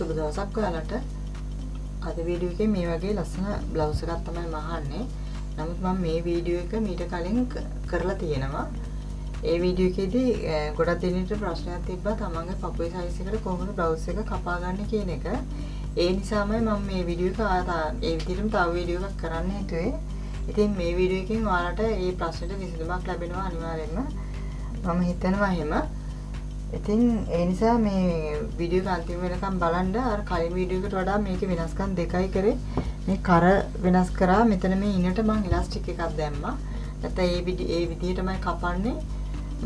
සුබ දවසක් ඔයාලට. අද වීඩියෝ එකේ මේ වගේ ලස්සන බ්ලවුස් එකක් තමයි මහන්නේ. නමුත් මම මේ වීඩියෝ එක මීට කලින් කරලා තියෙනවා. ඒ වීඩියෝ එකේදී ගොඩක් දෙනෙක්ට ප්‍රශ්නයක් තිබ්බා තමන්ගේ පපුවේ සයිස් එකට කොහොමද බ්ලවුස් එක කපා ගන්න කියන එක. ඒ නිසාමයි මම මේ වීඩියෝ එක ඒ විදිහටම තව වීඩියෝ එකක් කරන්න හිතුවේ. ඉතින් මේ වීඩියෝ එකෙන් ඔයාලට මේ ප්‍රශ්නෙට විසඳුමක් ලැබෙනවා අනිවාර්යෙන්ම. මම හිතනවා එහෙම. ඉතින් ඒ නිසා මේ වීඩියෝ එක අන්තිම වෙනකම් බලන්න. අර කලින් වීඩියෝ එකට වඩා මේකේ වෙනස්කම් දෙකයි කරේ. මේ කර වෙනස් කරා. මෙතන මේ ඉනට මම ඉලාස්ටික් එකක් දැම්මා. නැත්නම් ඒ විදිහටමයි කපන්නේ.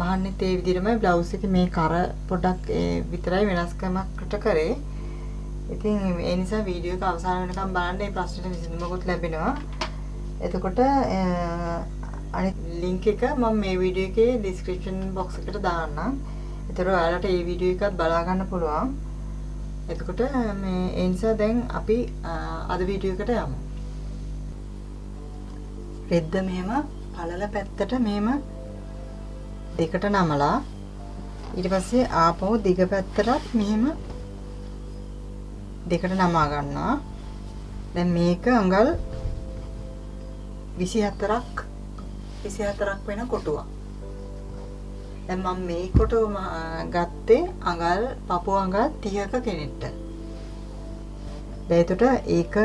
මහන්නෙත් ඒ විදිහටමයි බ්ලවුස් එකේ මේ කර පොඩක් විතරයි වෙනස්කමකට කරේ. ඉතින් ඒ නිසා වීඩියෝ එක අවසන් වෙනකම් බලන්න. මේ ප්‍රශ්නෙට විසඳුමකුත් ලැබෙනවා. එතකොට අනිත් ලින්ක් එක මම මේ වීඩියෝ එකේ ඩිස්ක්‍රිප්ෂන් බොක්ස් එකට දාන්නම්. ඒතර ඔයාලට මේ වීඩියෝ එකත් බලා ගන්න පුළුවන්. එතකොට මේ ඒ නිසා දැන් අපි අද වීඩියෝ එකට යමු. රෙද්ද මෙහෙම පළල පැත්තට මෙහෙම දෙකට නමලා ඊට පස්සේ ආපහු දිග පැත්තටත් මෙහෙම දෙකට නමා ගන්නවා. දැන් මේක අඟල් 24ක් වෙන කොටුවක්. දැන් මම මේ කොටුව ගත්තේ අඟල් පපුව අඟල් 30ක කෙනෙක්ට. දැන් එතකොට ඒක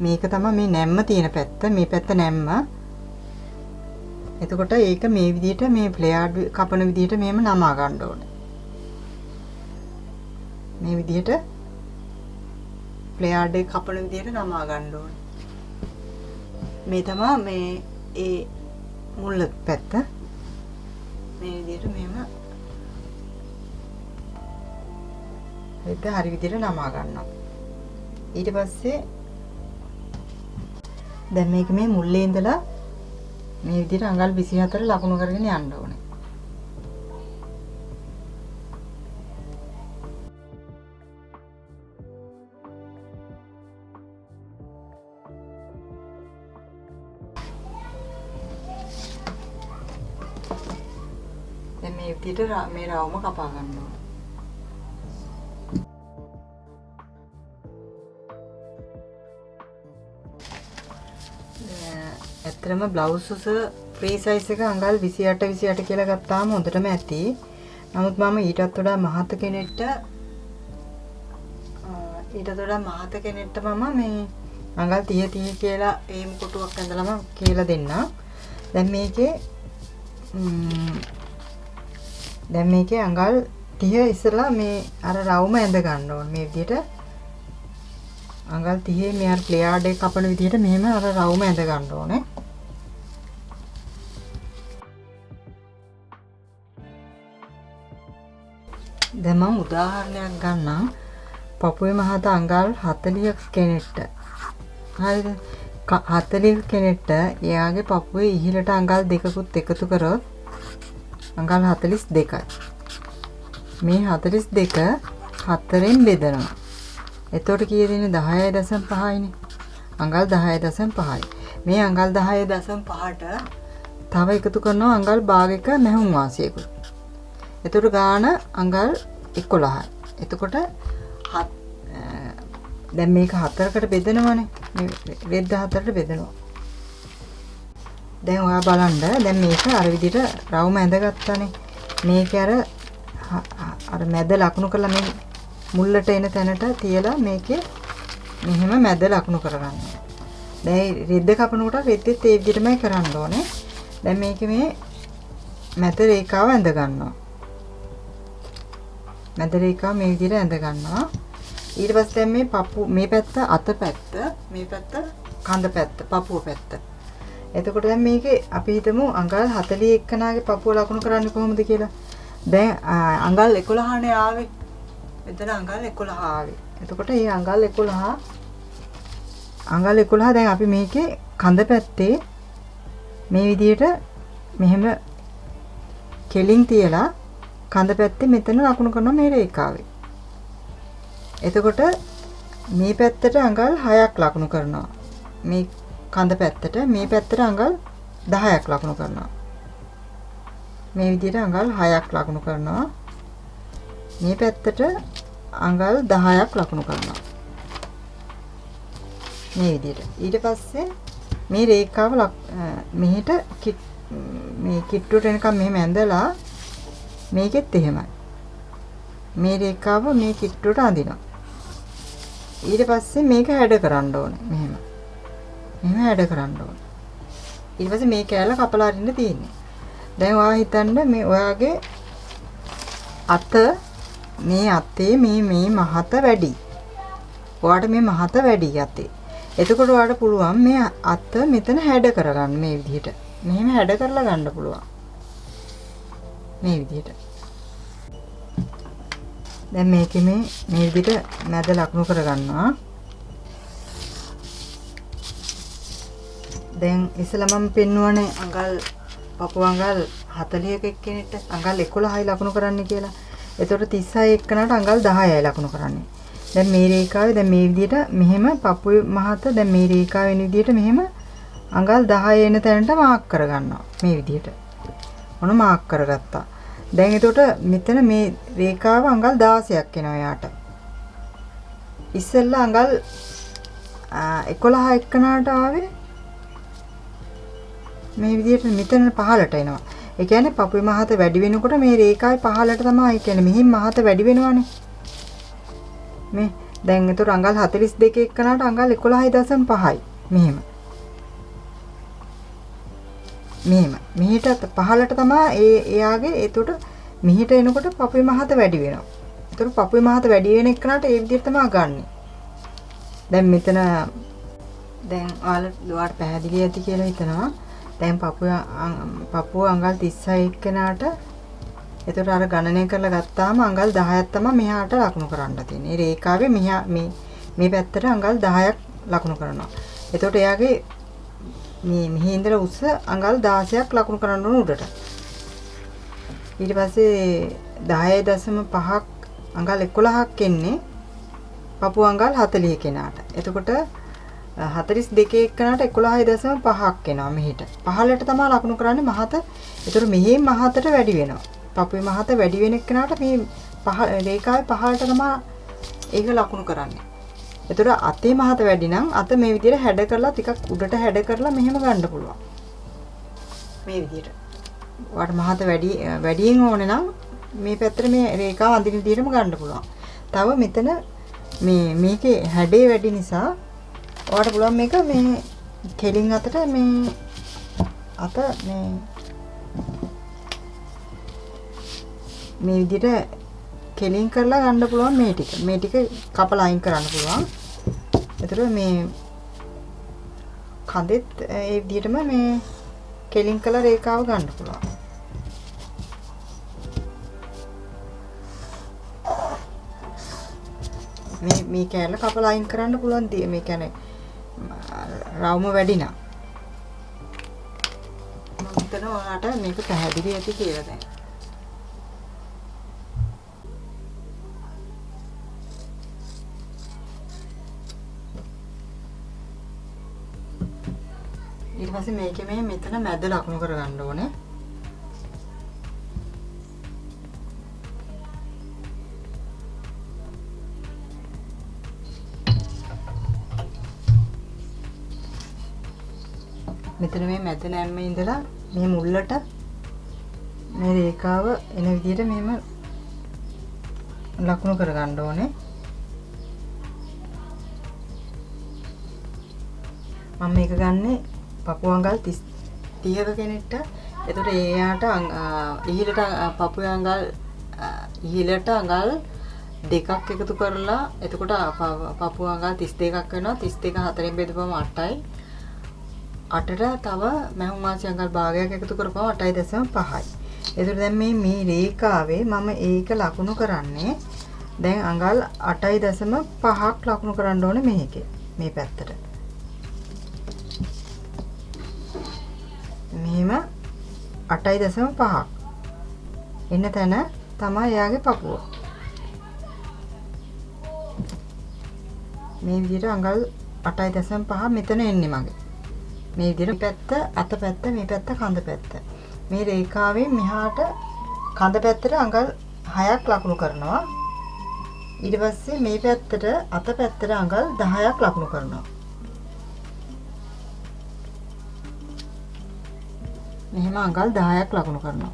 මේක තමයි මේ නැම්ම තියෙන පැත්ත. මේ පැත්ත නැම්ම. එතකොට ඒක මේ විදිහට මේ ප්ලේයාඩ් කපන විදිහට මෙහෙම නමා ගන්න ඕනේ. මේ විදිහට ප්ලේයාඩ් එක කපන විදිහට නමා ගන්න ඕනේ. මේ තමයි මේ ඒ මුල් පැත්ත. මේ විදිහට මෙහෙම ඒක හරි විදිහට නමා ගන්නවා. ඊට පස්සේ දැන් මේක මේ මුල්ලේ ඉඳලා මේ විදිහට අඟල් 24 ලකුණු කරගෙන යන්න ඕනේ. දැන් මේ විදිහට මේ රවුම කපා ගන්න ඕනේ. ඇත්තටම බ්ලවුස් උස ෆ්‍රී සයිස් එක අඟල් 28 කියලා ගත්තාම හොඳටම ඇති. නමුත් මම ඊටත් වඩා මහත කෙනෙක්ට මම මේ අඟල් 30 කියලා ඒම් කොටුවක් ඇඳලාම කියලා දෙන්නම්. දැන් මේකේ අඟල් 30 ඉස්සලා මේ අර රවුම ඇඳ ගන්න ඕනේ. මේ විදිහට අඟල් 30 මේ අර ප්ලේයාඩ් එක කපන විදිහට මෙහෙම අර රවුම ඇඳ ගන්න ඕනේ. දැන් මම උදාහරණයක් ගන්නම්. පපුවේ මහත අඟල් 40ක කෙනෙක්ට. හරිද? 40 කෙනෙක්ට එයාගේ පපුවේ ඉහළට අඟල් දෙකකුත් එකතු කරොත් අඟල් 42යි. මේ 42 4ෙන් බෙදනවා. එතකොට කීයද ඉන්නේ 10.5යිනේ. අඟල් 10.5යි. මේ අඟල් 10.5ට තව එකතු කරනවා අඟල් භාගයක මැහුම් වාසියකුත්. එතකොට ගාන අඟල් 11යි. එතකොට දැන් මේක 4කට බෙදනවනේ. මේ රෙද්ද 4ට බෙදනවා. දැන් ඔයා බලන්න. දැන් මේක අර විදිහට රවුම ඇඳගත්තානේ. මේක අර මැද ලකුණු කරලා මේ මුල්ලට එන තැනට තියලා මේකේ මෙහෙම මැද ලකුණු කරගන්න. දැන් රෙද්ද කපනකොට රෙද්දෙත් ඒ විදිහටමයි කරන්න ඕනේ. දැන් මේකේ මේ මැද රේඛාව ඇඳ ගන්නවා. මැද රේඛාව මේ විදිහට ඇඳ ගන්නවා. ඊට පස්සේ දැන් මේ පැත්ත අත පැත්ත, මේ පැත්ත කඳ පැත්ත, පපුව පැත්ත. එතකොට දැන් මේකේ අපි හිතමු අඟල් 41 නාගේ පපුව ලකුණු කරන්නේ කොහොමද කියලා. දැන් අඟල් 11නේ ආවේ. මෙතන අඟල් 11 ආවේ. එතකොට මේ අඟල් 11 දැන් අපි මේකේ කඳ පැත්තේ මේ විදිහට මෙහෙම කෙලින් තියලා කඳ පැත්තේ මෙතන ලකුණු කරනවා මේ රේඛාවේ. එතකොට මේ පැත්තට අඟල් 6ක් ලකුණු කරනවා. මේ කඳ පැත්තට මේ පැත්තට අඟල් 10ක් ලකුණු කරනවා. මේ විදිහට අඟල් 6ක් ලකුණු කරනවා. මේ පැත්තට අඟල් 10ක් ලකුණු කරනවා. මේ විදිහට. ඊට පස්සේ මේ රේඛාව මෙහෙට මේ කිට්ටුවට එනකම් මෙහෙම ඇඳලා මේකෙත් එහෙමයි. මේ රේඛාව මේ කිට්ටුවට අඳිනවා. ඊට පස්සේ මේක හැඩ කරන්න ඕනේ මෙහෙම. මෙහෙම හැඩ කරන්න ඕනේ. ඊට පස්සේ මේ කෑල්ල කපලා අරින්න තියෙන්නේ. දැන් ඔයා හිතන්න මේ ඔයාගේ අත මේ අතේ මේ මහත වැඩි. ඔයාට මේ මහත වැඩි අතේ. එතකොට ඔයාට පුළුවන් මේ අත මෙතන හැඩ කරගන්න මේ විදිහට. මෙහෙම හැඩ කරලා ගන්න පුළුවන්. මේ විදිහට. දැන් මේකේ මේ විදිහට මැද ලකුණු කරගන්නවා. දැන් ඉස්සෙල්ලා මම පෙන්නුවනේ අඟල් පපුව අඟල් 40ක එක්කෙනෙක්ට අඟල් 11යි ලකුණු කරන්න කියලා. එතකොට 36 එක්කනට අඟල් 10යි ලකුණු කරන්නේ. දැන් මේ රේඛාවේ දැන් මේ විදිහට මෙහෙම පපුවේ මහත දැන් මේ රේඛාවේ වෙන විදිහට මෙහෙම අඟල් 10 එන තැනට මාක් කරගන්නවා. මේ විදිහට. මොන මාක් කරගත්තා. දැන් එතකොට මෙතන මේ රේඛාව අඟල් 16ක් එනවා යාට. ඉස්සෙල්ලා අඟල් 11 එක්කනට ආවේ මේ විදිහට මෙතන පහළට එනවා. ඒ කියන්නේ පපුවේ මහත වැඩි වෙනකොට මේ රේඛාවේ පහළට තමයි ඒ කියන්නේ මෙහින් මහත වැඩි වෙනවනේ. මේ දැන් එතකොට අඟල් 42 එක්කනට අඟල් 11.5යි. මෙහෙම. මෙහෙට පහළට තමයි එයාගේ එතකොට මෙහෙට එනකොට පපුවේ මහත වැඩි වෙනවා. එතකොට පපුවේ මහත වැඩි වෙන එක්කනට ඒ විදිහට තමයි ගන්නෙ. දැන් මෙතන දැන් ඔයාලට පැහැදිලි ඇති කියලා හිතනවා. දැන් පපුව අඟල් 36 එක්කනට එතකොට අර ගණනය කරලා ගත්තාම අඟල් 10ක් තමයි මෙහාට ලකුණු කරන්න තියෙන්නේ. මේ රේඛාවේ මේ පැත්තට අඟල් 10ක් ලකුණු කරනවා. එතකොට එයාගේ මෙහි ඉඳලා උස අඟල් 16ක් ලකුණු කරන්න ඕන උඩට. ඊට පස්සේ 10.5ක් අඟල් 11ක් එන්නේ පපුව අඟල් 40 කෙනාට. එතකොට 42 එක්කනට 11.5ක් එනවා මෙහෙට. පහළට තමයි ලකුණු කරන්නේ මහත. ඒතර මෙහෙන් මහතට වැඩි වෙනවා. පපුවේ මහත වැඩි වෙන එක්කනට මේ රේඛාවේ පහළට තමයි ඒක ලකුණු කරන්නේ. ඒතර අතේ මහත වැඩි නම් අත මේ විදිහට හැඩ කරලා ටිකක් උඩට හැඩ කරලා මෙහෙම ගන්න පුළුවන්. මේ විදිහට. ඔයාට මහත වැඩියෙන් ඕනේ නම් මේ පැත්තට මේ රේඛාව අඳින විදිහටම ගන්න පුළුවන්. තව මෙතන මේකේ හැඩේ වැඩි නිසා ඔයාට පුළුවන් මේක මේ කෙලින් අතට මේ අත මේ විදිහට කෙලින් කරලා ගන්න පුළුවන් මේ ටික. මේ ටික කපලා අයින් කරන්න පුළුවන්. ඒතර මේ කඳෙත් ඒ විදිහටම මේ කෙලින් කරලා රේඛාව ගන්න පුළුවන්. මේ කැල්ල කපලා අයින් කරන්න පුළුවන්. මේ කියන්නේ රවුම වැඩි නම්. මම හිතනවා ඔයාලට මේක පැහැදිලි ඇති කියලා දැන්. ඊට පස්සේ මේකේ මේ මෙතන මැද ලකුණු කරගන්න ඕනේ. මෙතන මේ මැද නැම්මේ ඉඳලා මේ මුල්ලට මේ රේඛාව එන විදිහට මෙහෙම ලකුණු කරගන්න ඕනේ. මම මේක ගන්නේ පපුව අඟල් 30ක කෙනෙක්ට. එතකොට එයාට ඉහළට පපුවේ අඟල් ඉහළට අඟල් දෙකක් එකතු කරලා එතකොට පපුව අඟල් 32ක් වෙනවා. 32 4ෙන් බෙදපුවම 8යි. 8ට තව මැහුම් වාසි අඟල් භාගයක් එකතු කරපුවම 8.5යි. එතකොට දැන් මේ රේඛාවේ මම ඒක ලකුණු කරන්නේ දැන් අඟල් 8.5ක් ලකුණු කරන්න ඕනේ මේකේ. මේ පැත්තට. මෙහෙම 8.5ක් එන්න තැන තමයි එයාගේ පපුව. මේ විදිහට අඟල් 8.5 මෙතන එන්නේ මගේ. මේ විදිහට පැත්ත අත පැත්ත මේ පැත්ත කඳ පැත්ත. මේ රේඛාවෙන් මෙහාට කඳ පැත්තට අඟල් 6ක් ලකුණු කරනවා. ඊට පස්සේ මේ පැත්තට අත පැත්තට අඟල් 10ක් ලකුණු කරනවා. මෙහෙම අඟල් 10ක් ලකුණු කරනවා.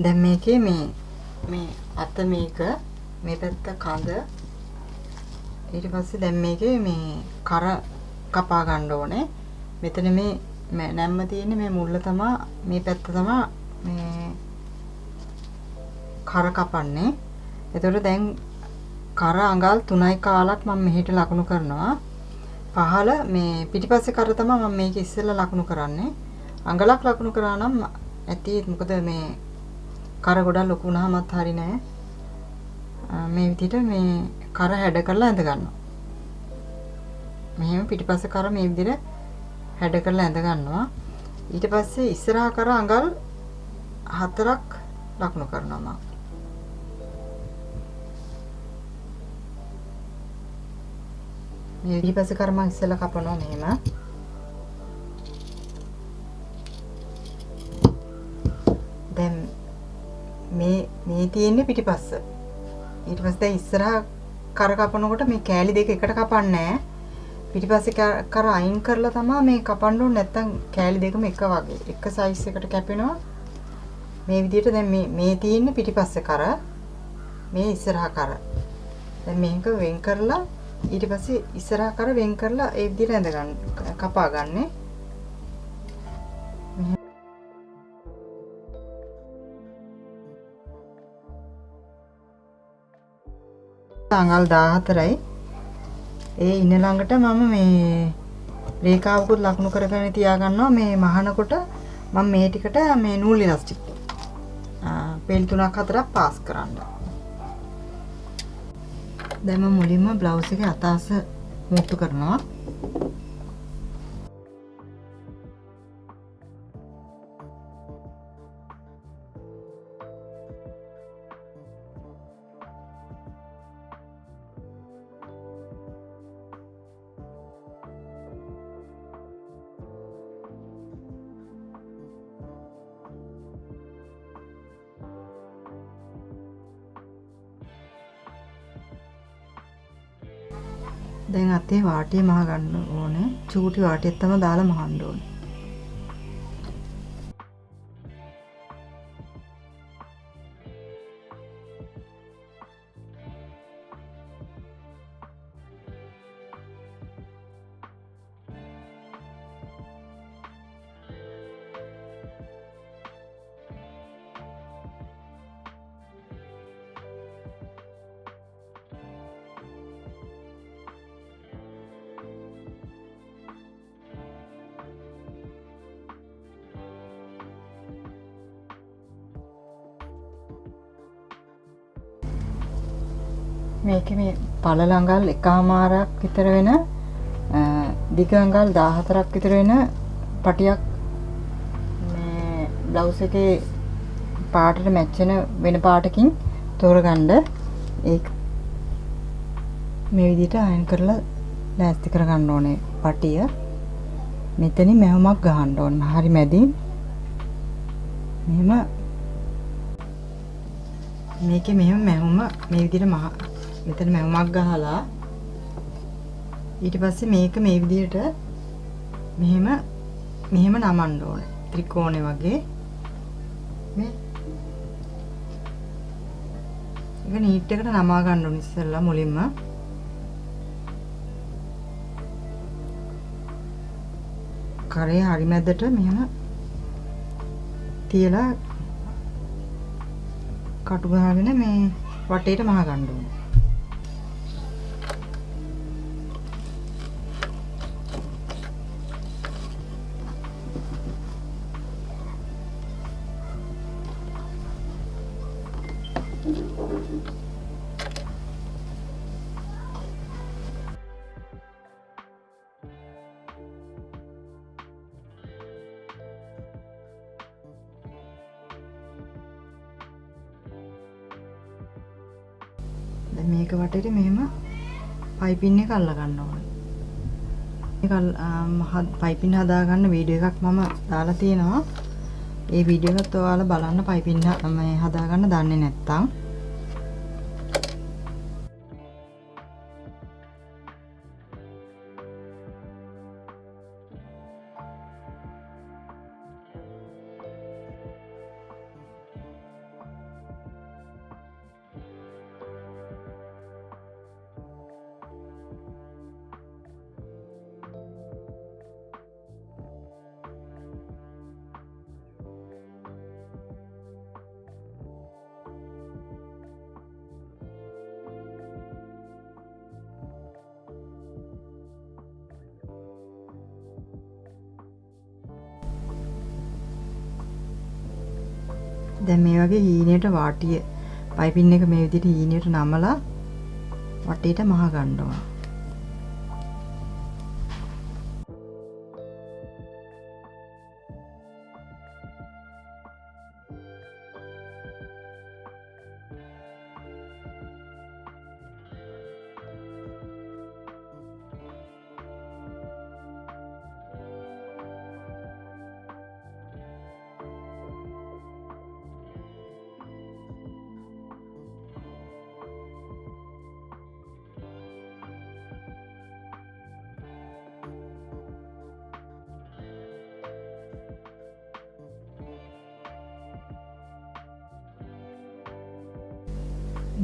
දැන් මේකේ මේ අත මේක මේ පැත්ත කඳ ඊට පස්සේ දැන් මේකේ මේ කර කපා ගන්න ඕනේ. මෙතන මේ නැම්ම තියෙන්නේ මේ මුල්ල තමයි මේ පැත්ත තමයි මේ කර කපන්නේ. එතකොට දැන් කර අඟල් 3යි කාලක් මම මෙහෙට ලකුණු කරනවා. පහළ මේ පිටිපස්සේ කර තමයි මම මේක ඉස්සෙල්ලා ලකුණු කරන්නේ. අඟලක් ලකුණු කරා නම් ඇති මොකද මේ කර ගොඩක් ලොකු වුණාමත් හරි නෑ. මේ විදිහට මේ කර හැඩ කරලා ඇඳ ගන්නවා. මෙහෙම පිටිපස්සේ කර මේ විදිහට හැඩ කරලා ඇඳ ගන්නවා. ඊට පස්සේ ඉස්සරහා කර අඟල් 4ක් ලකුණු කරනවා මම. මේ පිටිපස්සේ කර මම ඉස්සෙල්ලා කපනවා මෙහෙම. දැන් මේ තියෙන්නේ පිටිපස්ස. ඊට පස්සේ දැන් ඉස්සරහා කර කපනකොට මේ කෑලි දෙක එකට කපන්නේ නැහැ. පිටිපස්සේ කර අයින් කරලා තමයි මේ කපන්න ඕනේ. නැත්තම් කෑලි දෙකම එක වගේ එක සයිස් එකට කැපෙනවා. මේ විදිහට දැන් මේ තියෙන්නේ පිටිපස්සේ කර. මේ ඉස්සරහා කර. දැන් මේක වෙන් කරලා ඊට පස්සේ ඉස්සරහා කර වෙන් කරලා ඒ විදිහට ඇඳ ගන්න කපා ගන්න. අඟල් 14යි. ඒ ඉන්න ළඟට මම මේ රේඛාවකුත් ලකුණු කරගෙන තියා ගන්නවා. මේ මහනකොට මම මේ ටිකට මේ නූල් ඉලාස්ටික් පෙල් 3ක් 4ක් පාස් කරන්න. දැන් මම මුලින්ම බ්ලවුස් එකේ අතාස මුට්ටු කරනවා. දැන් අතේ වාටිය මහ ගන්න ඕනේ. චූටි වාටියක් තමයි දාලා මහන්න ඕනේ. මේකේ මේ පළල අඟල් එකමාරක් විතර වෙන දිග අඟල් 14ක් විතර වෙන පටියක් මේ බ්ලවුස් එකේ පාටට මැච් වෙන පාටකින් තෝරගන්න. ඒක මේ විදිහට අයන් කරලා ලෑස්ති කරගන්න ඕනේ පටිය. මෙතනින් මැවුමක් ගහන්න ඕන. හරි මැදින් මෙහෙම මේකේ මෙහෙම මැවුම මේ විදිහට මෙතන මැවුමක් ගහලා ඊට පස්සේ මේක මේ විදිහට මෙහෙම නමන්න ඕනේ. ත්‍රිකෝණේ වගේ මේ ඒක නීට් එකට නමා ගන්න ඕනේ ඉස්සෙල්ලා මුලින්ම. කරේ හරි මැදට මෙහෙම තියලා කටු ගහගෙන මේ වටේට මහ ගන්න ඕනේ. දැන් මේක වටේට මෙහෙම පයිපින් එක අල්ල ගන්න ඕනේ. ඒක පයිපින් හදා ගන්න වීඩියෝ එකක් මම දාලා තියෙනවා. ඒ වීඩියෝ එකත් ඔයාලා බලන්න පයිපින් මේ හදා ගන්න දන්නේ නැත්නම්. දැන් මේ වගේ හීනයට වාටිය පයිපින් එක මේ විදිහට හීනයට නමලා වටේට මහ ගන්න ඕන.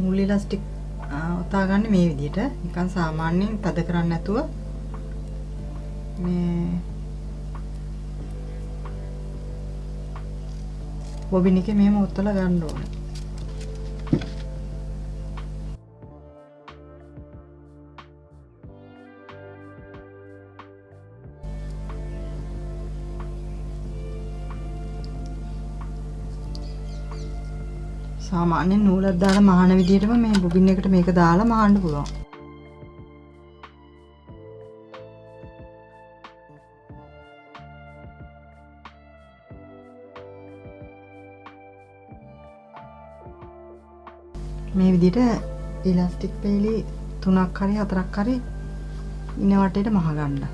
මුල් ඉලාස්ටික් උතා ගන්න මේ විදිහට නිකන් සාමාන්‍යයෙන් තද කරන්නේ නැතුව මේ බොබින් එකේ මෙහෙම උත්තලා ගන්න ඕනේ. සාමාන්‍යයෙන් නූලක් දාලා මහන විදිහටම මේ බොබින් එකට මේක දාලා මහන්න පුළුවන්. මේ විදිහට ඉලාස්ටික් පෙළි 3ක් හරි 4ක් හරි ඉන වටේට මහ ගන්න.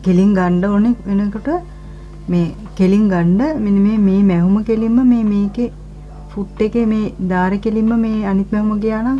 කෙලින් ගන්න ඕනේ වෙනකොට මේ කෙලින් ගන්න මෙන්න මේ මැහුම කෙලින්ම මේකේ ෆුට් එකේ මේ දාරේ කෙලින්ම මේ අනිත් මැහුම ගියා නම්